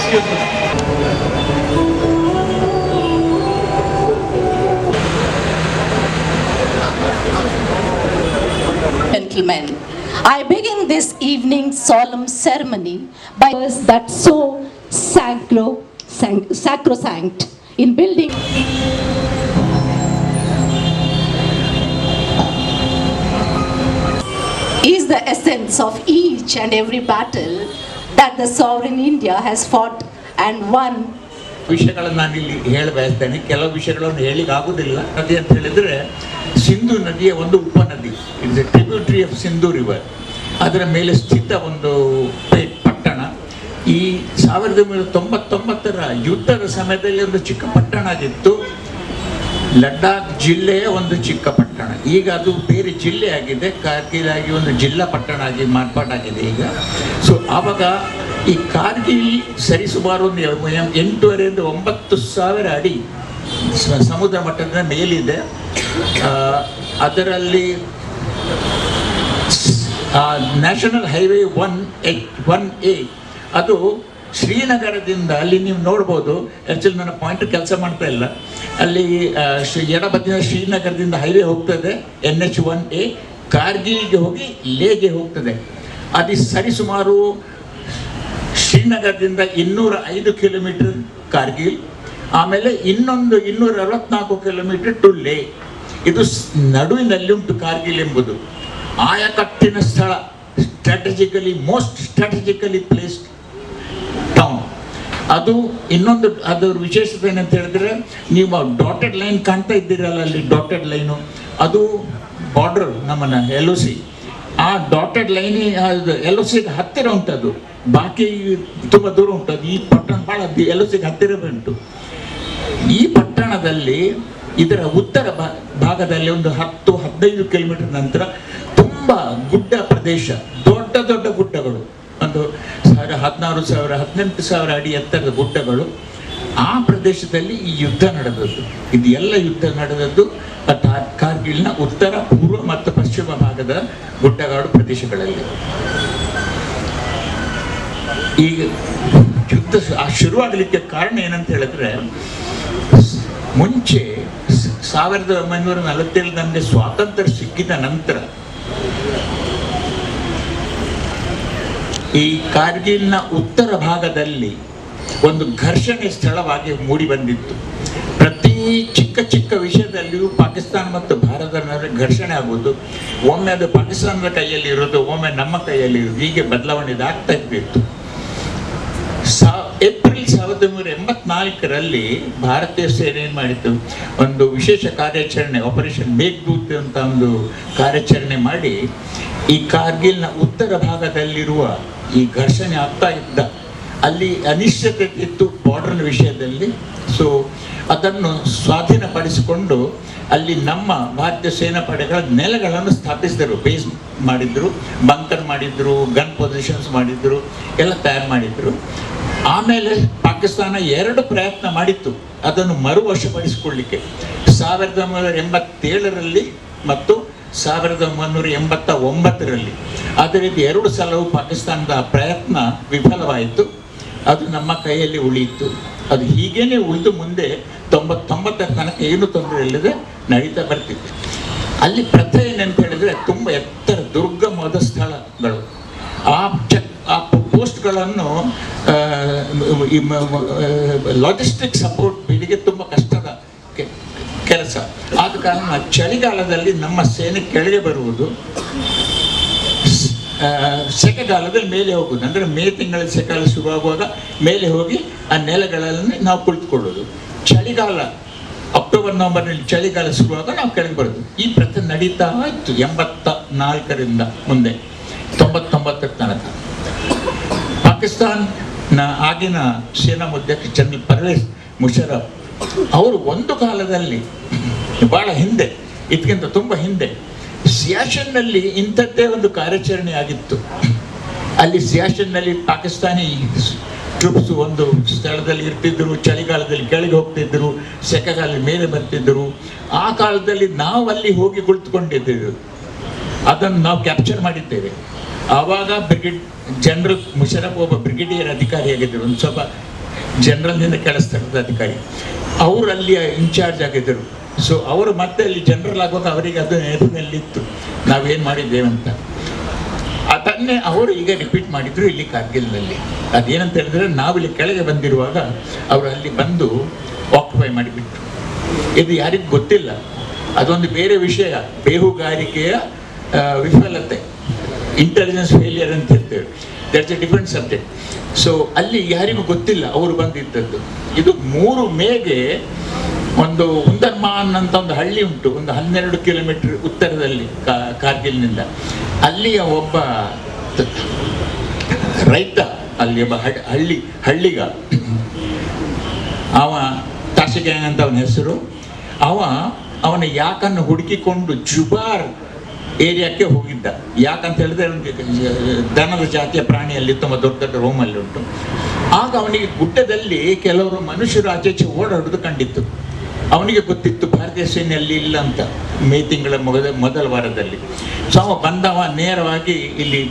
Excuse me. Gentlemen, I begin this evening's solemn ceremony by words that so sacrosanct in building is the essence of each and every battle that the sovereign India has fought and won. ವಿಷಯಗಳನ್ನು ನಾನು ಇಲ್ಲಿ ಹೇಳ ಬಯಸ್ತೇನೆ. ಕೆಲವು ವಿಷಯಗಳನ್ನು ಹೇಳಿಕ್ಕೆ ಆಗುವುದಿಲ್ಲ. ನದಿ ಅಂತ ಹೇಳಿದರೆ ಸಿಂಧು ನದಿಯ ಒಂದು ಉಪನದಿ, it's A tributary of Sindhu river. ಅದರ ಮೇಲೆ ಸ್ಥಿತ ಒಂದು ಪಟ್ಟಣ. ಈ 1999ರ ಯುದ್ಧದ ಸಮಯದಲ್ಲಿ ಒಂದು ಚಿಕ್ಕ ಪಟ್ಟಣ ಆಗಿತ್ತು. ಲಡಾಖ್ ಜಿಲ್ಲೆಯ ಒಂದು ಚಿಕ್ಕ ಪಟ್ಟಣ. ಈಗ ಅದು ಬೇರೆ ಜಿಲ್ಲೆ ಆಗಿದೆ, ಕಾರ್ಗಿಲ್ ಆಗಿ ಒಂದು ಜಿಲ್ಲಾ ಪಟ್ಟಣ ಆಗಿ ಮಾರ್ಪಾಟಾಗಿದೆ ಈಗ. ಸೊ ಆವಾಗ ಈ ಕಾರ್ಗಿಲ್ ಸರಿಸುಮಾರು ಒಂದು 8,500 to 9,000 ಅಡಿ ಸಮುದ್ರ ಮಟ್ಟದ ಮೇಲಿದೆ. ಅದರಲ್ಲಿ ನ್ಯಾಷನಲ್ ಹೈವೇ 1A ಅದು ಶ್ರೀನಗರದಿಂದ, ಅಲ್ಲಿ ನೀವು ನೋಡ್ಬೋದು, ಆ್ಯಕ್ಚುಲಿ ನನ್ನ ಪಾಯಿಂಟ್ ಕೆಲಸ ಮಾಡ್ತಾ ಇಲ್ಲ, ಅಲ್ಲಿ ಎಡಬದಿನ ಶ್ರೀನಗರದಿಂದ ಹೈವೇ ಹೋಗ್ತದೆ NH1A, ಕಾರ್ಗಿಲ್ಗೆ ಹೋಗಿ ಲೇಗೆ ಹೋಗ್ತದೆ. ಅದು ಸರಿಸುಮಾರು ಶ್ರೀನಗರದಿಂದ 205 ಕಿಲೋಮೀಟರ್ ಕಾರ್ಗಿಲ್, ಆಮೇಲೆ ಇನ್ನೊಂದು 264 ಕಿಲೋಮೀಟರ್ ಟು ಲೇ. ಇದು ನಡುವಿನಲ್ಲಿ ಉಂಟು ಕಾರ್ಗಿಲ್ ಎಂಬುದು. ಆಯಕಟ್ಟಿನ ಸ್ಥಳ, ಮೋಸ್ಟ್ ಸ್ಟ್ರಾಟಜಿಕಲಿ ಪ್ಲೇಸ್ಡ್ ಟೌನ್. ಅದು ಇನ್ನೊಂದು ಅದರ ವಿಶೇಷತೆ ಏನಂತ ಹೇಳಿದ್ರೆ, ನೀವು ಡಾಟೆಡ್ ಲೈನ್ ಕಾಣ್ತಾ ಇದ್ದೀರಲ್ಲ, ಅಲ್ಲಿ ಡಾಟೆಡ್ ಲೈನು ಅದು ಬಾರ್ಡರ್ ನಮ್ಮನ್ನ LOC. ಆ ಡಾಟೆಡ್ ಲೈನ್ LOCಗೆ ಹತ್ತಿರ ಉಂಟದು, ಬಾಕಿ ತುಂಬ ದೂರ ಉಂಟು. ಈ ಪಟ್ಟಣ ಭಾಳ LOCಗೆ ಹತ್ತಿರ ಉಂಟು. ಈ ಪಟ್ಟಣದಲ್ಲಿ ಇದರ ಉತ್ತರ ಭಾಗದಲ್ಲಿ ಒಂದು 10-15 ಕಿಲೋಮೀಟರ್ ನಂತರ ತುಂಬ ಗುಡ್ಡ ಪ್ರದೇಶ, ದೊಡ್ಡ ದೊಡ್ಡ ಗುಡ್ಡಗಳು, ಒಂದು 16,000-18,000 ಅಡಿ ಎತ್ತರದ ಗುಡ್ಡಗಳು. ಆ ಪ್ರದೇಶದಲ್ಲಿ ಈ ಯುದ್ಧ ನಡೆದದ್ದು. ಇದು ಎಲ್ಲ ಯುದ್ಧ ನಡೆದದ್ದು ಕಾರ್ಗಿಲ್ನ ಉತ್ತರ, ಪೂರ್ವ ಮತ್ತು ಪಶ್ಚಿಮ ಭಾಗದ ಗುಡ್ಡಗಾಡು ಪ್ರದೇಶಗಳಲ್ಲಿ. ಈಗ ಯುದ್ಧ ಶುರುವಾಗಲಿಕ್ಕೆ ಕಾರಣ ಏನಂತ ಹೇಳಿದ್ರೆ, ಮುಂಚೆ 1947 ನಮಗೆ ಸ್ವಾತಂತ್ರ್ಯ ಸಿಕ್ಕಿದ ನಂತರ ಈ ಕಾರ್ಗಿಲ್ನ ಉತ್ತರ ಭಾಗದಲ್ಲಿ ಒಂದು ಘರ್ಷಣೆ ಸ್ಥಳವಾಗಿ ಮೂಡಿ ಬಂದಿತ್ತು. ಪ್ರತಿ ಚಿಕ್ಕ ಚಿಕ್ಕ ವಿಷಯದಲ್ಲಿಯೂ ಪಾಕಿಸ್ತಾನ ಮತ್ತು ಭಾರತದ ನಡುವೆ ಘರ್ಷಣೆ ಆಗುವುದು. ಒಮ್ಮೆ ಅದು ಪಾಕಿಸ್ತಾನದ ಕೈಯಲ್ಲಿ ಇರೋದು, ಒಮ್ಮೆ ನಮ್ಮ ಕೈಯಲ್ಲಿ ಇರೋದು, ಹೀಗೆ ಬದಲಾವಣೆ ಆಗ್ತಾ ಇತ್ತು. ಏಪ್ರಿಲ್ 1984ರಲ್ಲಿ ಭಾರತೀಯ ಸೇನೆ ಏನು ಮಾಡಿತ್ತು, ಒಂದು ವಿಶೇಷ ಕಾರ್ಯಾಚರಣೆ, ಆಪರೇಷನ್ ಮೇಘದೂತ್ ಅಂತ ಒಂದು ಕಾರ್ಯಾಚರಣೆ ಮಾಡಿ ಈ ಕಾರ್ಗಿಲ್ನ ಉತ್ತರ ಭಾಗದಲ್ಲಿರುವ ಈ ಘರ್ಷಣೆ ಆಗ್ತಾ ಇದ್ದ ಅಲ್ಲಿ ಅನಿಶ್ಚಿತತೆ ಇತ್ತು ಬಾರ್ಡರ್ನ ವಿಷಯದಲ್ಲಿ. ಸೊ ಅದನ್ನು ಸ್ವಾಧೀನಪಡಿಸಿಕೊಂಡು ಅಲ್ಲಿ ನಮ್ಮ ಭಾರತೀಯ ಸೇನಾ ಪಡೆಗಳ ನೆಲೆಗಳನ್ನು ಸ್ಥಾಪಿಸಿದರು, ಬೇಸ್ ಮಾಡಿದ್ರು, ಬಂಕರ್ ಮಾಡಿದ್ರು, ಗನ್ ಪೊಸಿಷನ್ಸ್ ಮಾಡಿದ್ರು, ಎಲ್ಲ ತಯಾರು ಮಾಡಿದ್ರು. ಆಮೇಲೆ ಪಾಕಿಸ್ತಾನ 2 ಪ್ರಯತ್ನ ಮಾಡಿತ್ತು ಅದನ್ನು ಮರುವಶಪಡಿಸಿಕೊಳ್ಳಿಕ್ಕೆ, 1987ರಲ್ಲಿ ಮತ್ತು 1989ರಲ್ಲಿ. ಅದೇ ರೀತಿ 2 ಸಲವೂ ಪಾಕಿಸ್ತಾನದ ಪ್ರಯತ್ನ ವಿಫಲವಾಯಿತು. ಅದು ನಮ್ಮ ಕೈಯಲ್ಲಿ ಉಳಿಯಿತು. ಅದು ಹೀಗೇನೆ ಉಳಿದು ಮುಂದೆ 99ರ ತನಕ ಏನು ತೊಂದರೆ ಇಲ್ಲದೆ ನಡೀತಾ ಬರ್ತಿತ್ತು. ಅಲ್ಲಿ ಪ್ರಥೆ ಏನಂತ ಹೇಳಿದ್ರೆ, ತುಂಬ ಎತ್ತರ ದುರ್ಗಮವಾದ ಸ್ಥಳಗಳು. ಆ ಪೋಸ್ಟ್ಗಳನ್ನು ಲಾಜಿಸ್ಟಿಕ್ ಸಪೋರ್ಟ್ ಬಿಡಿಗೆ ತುಂಬ ಕಷ್ಟದ ಕೆಲಸ. ಆದ ಕಾರಣ ಚಳಿಗಾಲದಲ್ಲಿ ನಮ್ಮ ಸೇನೆ ಕೆಳಗೆ ಬರುವುದು, ಸೆಕೆಗಾಲದಲ್ಲಿ ಮೇಲೆ ಹೋಗುವುದು. ಅಂದರೆ ಮೇ ತಿಂಗಳಲ್ಲಿ ಸೆಕೆಗಾಲ ಶುರುವಾಗುವಾಗ ಮೇಲೆ ಹೋಗಿ ಆ ನೆಲೆಗಳಲ್ಲಿ ನಾವು ಕುಳಿತುಕೊಳ್ಳೋದು. ಚಳಿಗಾಲ ಅಕ್ಟೋಬರ್-ನವೆಂಬರ್ನಲ್ಲಿ ಚಳಿಗಾಲ ಶುರುವಾಗ ನಾವು ಕೆಳಗೆ ಬರೋದು. ಈ ಪ್ರತಿ ನಡೀತಾ ಇತ್ತು 84ರಿಂದ ಮುಂದೆ 99ರ ತನಕ. ಪಾಕಿಸ್ತಾನ ಆಗಿನ ಸೇನಾ ಮುಖ್ಯಸ್ಥ ಜನರಲ್ ಪರ್ವೇಜ್ ಮುಷರಫ್ ಅವರು ಒಂದು ಕಾಲದಲ್ಲಿ, ಬಹಳ ಹಿಂದೆ, ಇದಕ್ಕಿಂತ ತುಂಬ ಹಿಂದೆ, ಸಿಯಾಚಿನ್ನಲ್ಲಿ ಇಂಥದ್ದೇ ಒಂದು ಕಾರ್ಯಾಚರಣೆ ಆಗಿತ್ತು. ಅಲ್ಲಿ ಸಿಯಾಚಿನ್ನಲ್ಲಿ ಪಾಕಿಸ್ತಾನಿ ಟ್ರೂಪ್ಸ್ ಒಂದು ಸ್ಥಳದಲ್ಲಿ ಇರ್ತಿದ್ರು, ಚಳಿಗಾಲದಲ್ಲಿ ಕೆಳಗೆ ಹೋಗ್ತಿದ್ರು, ಸೆಕೆಗಾಲದಲ್ಲಿ ಮೇಲೆ ಬರ್ತಿದ್ರು. ಆ ಕಾಲದಲ್ಲಿ ನಾವು ಅಲ್ಲಿ ಹೋಗಿ ಕುಳಿತುಕೊಂಡಿದ್ದೇವೆ, ಅದನ್ನು ನಾವು ಕ್ಯಾಪ್ಚರ್ ಮಾಡಿದ್ದೇವೆ. ಆವಾಗ ಜನರಲ್ ಮುಷರಫ್ ಒಬ್ಬ ಬ್ರಿಗೇಡಿಯರ್ ಅಧಿಕಾರಿಯಾಗಿದ್ದರು, ಒಂದು ಸ್ವಲ್ಪ ಜನರಲ್ನಿಂದ ಕೆಳಸ್ತರದ ಅಧಿಕಾರಿ, ಅವರು ಅಲ್ಲಿ ಇನ್ಚಾರ್ಜ್ ಆಗಿದ್ದರು. ಸೊ ಅವರು ಮತ್ತೆ ಅಲ್ಲಿ ಜನರಲ್ ಆಗುವಾಗ ಅವರಿಗೆ ಅದು ನೆನಪಿನಲ್ಲಿತ್ತು ನಾವೇನು ಮಾಡಿದ್ದೇವೆ ಅಂತ. ಅದನ್ನೇ ಅವರು ಈಗ ರಿಪೀಟ್ ಮಾಡಿದ್ರು ಇಲ್ಲಿ ಕಾರ್ಗಿಲ್ನಲ್ಲಿ. ಅದೇನಂತ ಹೇಳಿದ್ರೆ, ನಾವಿಲ್ಲಿ ಕೆಳಗೆ ಬಂದಿರುವಾಗ ಅವರು ಅಲ್ಲಿ ಬಂದು ಆಕ್ಯುಪೈ ಮಾಡಿಬಿಟ್ರು. ಇದು ಯಾರಿಗೂ ಗೊತ್ತಿಲ್ಲ, ಅದೊಂದು ಬೇರೆ ವಿಷಯ. ಬೇಹುಗಾರಿಕೆಯ ವಿಫಲತೆ, ಇಂಟೆಲಿಜೆನ್ಸ್ ಫೇಲಿಯರ್ ಅಂತ ಹೇಳ್ತೇವೆ, that's A different subject. So ಅಲ್ಲಿ ಯಾರಿಗೂ ಗೊತ್ತಿಲ್ಲ ಅವರು ಬಂದಿದ್ದದ್ದು. ಇದು 3 ಮೇಗೆ ಒಂದು ಹುಂದರ್ಮಾನ್ ಅಂತ ಒಂದು ಹಳ್ಳಿ ಉಂಟು, ಒಂದು 12 ಕಿಲೋಮೀಟರ್ ಉತ್ತರದಲ್ಲಿ ಕಾರ್ಗಿಲ್ನಿಂದ. ಅಲ್ಲಿಯ ಒಬ್ಬ ರೈತ, ಅಲ್ಲಿ ಒಬ್ಬ ಹಳ್ಳಿಗ, ಅವ ತಾಶಿಗ್ಯಾಂಗ್ ಅಂತ ಅವನ ಹೆಸರು. ಅವನ ಯಾಕನ್ನು ಹುಡುಕಿಕೊಂಡು ಜುಬಾರ್ ಏರಿಯಾಕ್ಕೆ ಹೋಗಿದ್ದ. ಯಾಕಂತ ಹೇಳಿದ್ರೆ ದನದ ಜಾತಿಯ ಪ್ರಾಣಿಯಲ್ಲಿ ತುಂಬ ದೊಡ್ಡ ದೊಡ್ಡ ರೋಮಲ್ಲಿ ಉಂಟು. ಆಗ ಅವನಿಗೆ ಗುಡ್ಡದಲ್ಲಿ ಕೆಲವರು ಮನುಷ್ಯರು ಆಚೆಚೆ ಓಡಾಡೋದು ಕಂಡಿತ್ತು. ಅವನಿಗೆ ಗೊತ್ತಿತ್ತು ಭಾರತೀಯ ಸೇನೆಯಲ್ಲಿ ಇಲ್ಲ ಅಂತ, ಮೇ ತಿಂಗಳ ಮೊದಲ ವಾರದಲ್ಲಿ. ಸೊ ಅವ ಬಂದವ ನೇರವಾಗಿ ಇಲ್ಲಿ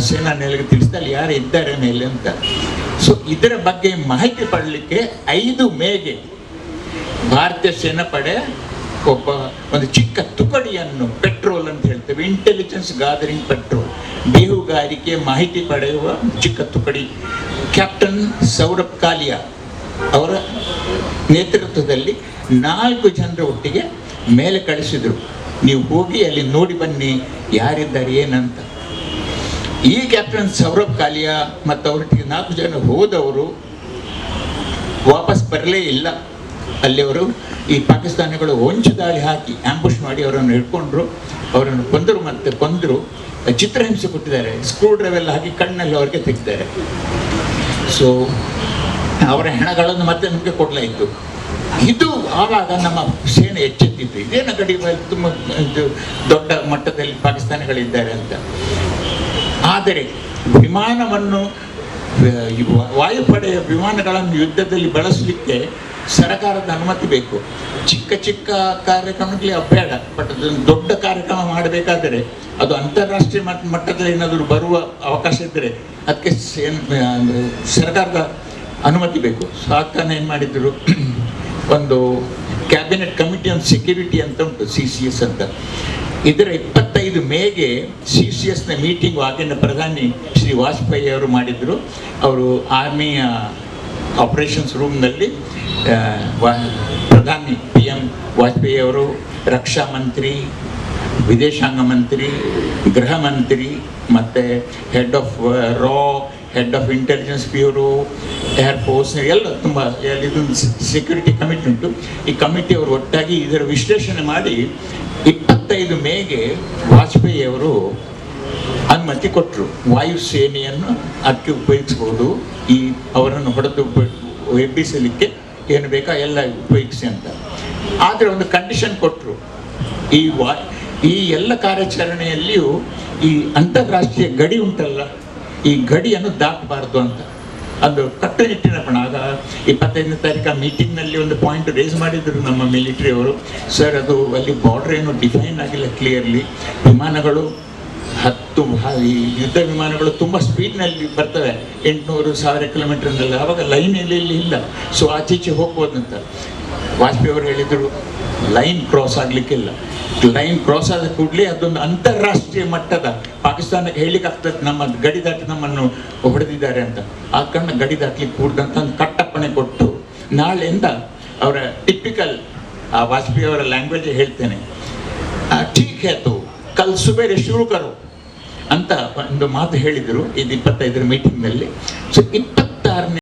ಸೇನಾ ನೆಲೆಗೆ ತಿಳಿಸಿದ ಅಲ್ಲಿ ಯಾರು ಇದ್ದಾರೆ ಮೇಲೆ ಅಂತ. ಸೊ ಇದರ ಬಗ್ಗೆ ಮಾಹಿತಿ ಪಡಲಿಕ್ಕೆ 5 ಮೇಗೆ ಭಾರತೀಯ ಸೇನಾಪಡೆ ಒಂದು ಚಿಕ್ಕ ತುಕಡಿಯನ್ನು, ಪೆಟ್ರೋಲ್ ಅಂತ ಹೇಳ್ತೇವೆ, ಇಂಟೆಲಿಜೆನ್ಸ್ ಗ್ಯಾದರಿಂಗ್ ಪೆಟ್ರೋಲ್, ಬೇಹುಗಾರಿಕೆ ಮಾಹಿತಿ ಪಡೆಯುವ ಚಿಕ್ಕ ತುಕಡಿ, ಕ್ಯಾಪ್ಟನ್ ಸೌರಭ್ ಕಾಲಿಯಾ ಅವರ ನೇತೃತ್ವದಲ್ಲಿ 4 ಜನರ ಒಟ್ಟಿಗೆ ಮೇಲೆ ಕಳಿಸಿದರು. ನೀವು ಹೋಗಿ ಅಲ್ಲಿ ನೋಡಿ ಬನ್ನಿ ಯಾರಿದ್ದಾರೆ ಏನಂತ. ಈ ಕ್ಯಾಪ್ಟನ್ ಸೌರಭ್ ಕಾಲಿಯಾ ಮತ್ತು ಅವರೊಟ್ಟಿಗೆ 4 ಜನ ಹೋದವರು ವಾಪಸ್ ಬರಲೇ ಇಲ್ಲ. ಅಲ್ಲಿಯವರು ಈ ಪಾಕಿಸ್ತಾನಿಗಳು ಹೊಂಚು ದಾಳಿ ಹಾಕಿ ಆಂಬುಷ್ ಮಾಡಿ ಅವರನ್ನು ಹಿಡ್ಕೊಂಡ್ರು, ಅವರನ್ನು ಕೊಂದರು, ಚಿತ್ರಹಿಂಸೆ ಕೊಟ್ಟಿದ್ದಾರೆ, ಸ್ಕ್ರೂ ಡ್ರೈವ್ ಎಲ್ಲ ಹಾಕಿ ಕಣ್ಣಲ್ಲಿ ಅವರಿಗೆ ತೆಗೆದಿದ್ದಾರೆ. ಸೊ ಅವರ ಹೆಣಗಳನ್ನು ಮತ್ತೆ ನಮಗೆ ಕೊಡಲಾಯಿತು. ಇದು ಆವಾಗ ನಮ್ಮ ಸೇನೆ ಎಚ್ಚೆತ್ತಿತ್ತು, ಇದೇನು ಗಡಿ ತುಂಬ ದೊಡ್ಡ ಮಟ್ಟದಲ್ಲಿ ಪಾಕಿಸ್ತಾನಿಗಳಿದ್ದಾರೆ ಅಂತ. ಆದರೆ ವಿಮಾನವನ್ನು, ವಾಯುಪಡೆಯ ವಿಮಾನಗಳನ್ನು ಯುದ್ಧದಲ್ಲಿ ಬಳಸಲಿಕ್ಕೆ ಸರ್ಕಾರದ ಅನುಮತಿ ಬೇಕು. ಚಿಕ್ಕ ಚಿಕ್ಕ ಕಾರ್ಯಕ್ರಮಕ್ಕೆ ಬೇಡ, ಬಟ್ ಅದನ್ನು ದೊಡ್ಡ ಕಾರ್ಯಕ್ರಮ ಮಾಡಬೇಕಾದರೆ ಅದು ಅಂತಾರಾಷ್ಟ್ರೀಯ ಮಟ್ಟದಲ್ಲಿ ಏನಾದರೂ ಬರುವ ಅವಕಾಶ ಇದ್ದರೆ ಅದಕ್ಕೆ ಸರ್ಕಾರದ ಅನುಮತಿ ಬೇಕು. ಸೊ ಆಗ್ತಾನೆ ಏನು ಮಾಡಿದರು, ಒಂದು ಕ್ಯಾಬಿನೆಟ್ ಕಮಿಟಿ ಆನ್ ಸೆಕ್ಯೂರಿಟಿ ಅಂತ ಉಂಟು, CCS ಅಂತ. ಇದರ 25 ಮೇಗೆ CCSನ ಮೀಟಿಂಗು ಆಗಿನ ಪ್ರಧಾನಿ ಶ್ರೀ ವಾಜಪೇಯಿ ಅವರು ಮಾಡಿದರು. ಅವರು ಆರ್ಮಿಯ ಆಪರೇಷನ್ಸ್ ರೂಮ್ನಲ್ಲಿ ಪ್ರಧಾನಿ PM ವಾಜಪೇಯಿ ಅವರು, ರಕ್ಷಾ ಮಂತ್ರಿ, ವಿದೇಶಾಂಗ ಮಂತ್ರಿ, ಗೃಹ ಮಂತ್ರಿ, ಮತ್ತು head of head of intelligence bureau, air force ಎಲ್ಲ ತುಂಬ ಇದೊಂದು ಸೆಕ್ಯೂರಿಟಿ ಕಮಿಟಿ ಉಂಟು. ಈ ಕಮಿಟಿ ಅವರು ಒಟ್ಟಾಗಿ ಇದರ ವಿಶ್ಲೇಷಣೆ ಮಾಡಿ 25 ಮೇಗೆ ವಾಜಪೇಯಿ ಅವರು ಅನುಮತಿ ಕೊಟ್ಟರು. ವಾಯುಸೇನೆಯನ್ನು ಅದಕ್ಕೆ ಉಪಯೋಗಿಸ್ಬೋದು, ಈ ಅವರನ್ನು ಹೊಡೆದು ಎಬ್ಬಿಸಲಿಕ್ಕೆ ಏನು ಬೇಕಾ ಎಲ್ಲ ಉಪಯೋಗಿಸಿ ಅಂತ. ಆದರೆ ಒಂದು ಕಂಡೀಷನ್ ಕೊಟ್ಟರು, ಈ ಎಲ್ಲ ಕಾರ್ಯಾಚರಣೆಯಲ್ಲಿಯೂ ಈ ಅಂತಾರಾಷ್ಟ್ರೀಯ ಗಡಿ ಉಂಟಲ್ಲ, ಈ ಗಡಿಯನ್ನು ದಾಟಬಾರ್ದು ಅಂತ. ಅದು ಕಟ್ಟುನಿಟ್ಟಿನ ಪಣ. ಆಗ 25ನೇ ತಾರೀಕು ಮೀಟಿಂಗ್ನಲ್ಲಿ ಒಂದು ಪಾಯಿಂಟ್ ರೇಸ್ ಮಾಡಿದರು ನಮ್ಮ ಮಿಲಿಟರಿಯವರು. ಸರ್, ಅದು ಅಲ್ಲಿ ಬಾರ್ಡ್ರ್ ಏನು ಡಿಫೈನ್ ಆಗಿಲ್ಲ ಕ್ಲಿಯರ್ಲಿ, ವಿಮಾನಗಳು ಈ ಯುದ್ಧ ವಿಮಾನಗಳು ತುಂಬ ಸ್ಪೀಡ್ನಲ್ಲಿ ಬರ್ತವೆ, 800-1000 ಕಿಲೋಮೀಟರ್ನಲ್ಲಿ. ಆವಾಗ ಲೈನ್ ಇಲ್ಲಿ ಇಲ್ಲ, ಸೊ ಆಚೀಚೆ ಹೋಗ್ಬೋದಂತ. ವಾಜಪೇಯಿ ಅವರು ಹೇಳಿದರು, ಲೈನ್ ಕ್ರಾಸ್ ಆಗಲಿಕ್ಕಿಲ್ಲ. ಲೈನ್ ಕ್ರಾಸ್ ಆದ ಕೂಡಲೇ ಅದೊಂದು ಅಂತಾರಾಷ್ಟ್ರೀಯ ಮಟ್ಟದ, ಪಾಕಿಸ್ತಾನಕ್ಕೆ ಹೇಳಲಿಕ್ಕೆ ಆಗ್ತದೆ ನಮ್ಮ ಗಡಿ ದಾಟಿ ನಮ್ಮನ್ನು ಹೊಡೆದಿದ್ದಾರೆ ಅಂತ. ಆ ಕಾರಣ ಗಡಿ ದಾಟ್ಲಿಕ್ಕೆ ಕೂಡ್ದಂತ ಒಂದು ಕಟ್ಟಪ್ಪಣೆ ಕೊಟ್ಟು, ನಾಳೆಯಿಂದ ಅವರ ಟಿಪಿಕಲ್ ವಾಜಪೇಯಿ ಅವರ ಲ್ಯಾಂಗ್ವೇಜ್ ಹೇಳ್ತೇನೆ, ಠೀಕ್ ಹೇ ತೋ ಕಲ್ ಸುಬೇರೆ ಶುರು ಕರೋ ಅಂತ ಒಂದು ಮಾತು ಹೇಳಿದರು ಇದು 25ರ ಮೀಟಿಂಗ್ನಲ್ಲಿ. ಸೊ 26ನೇ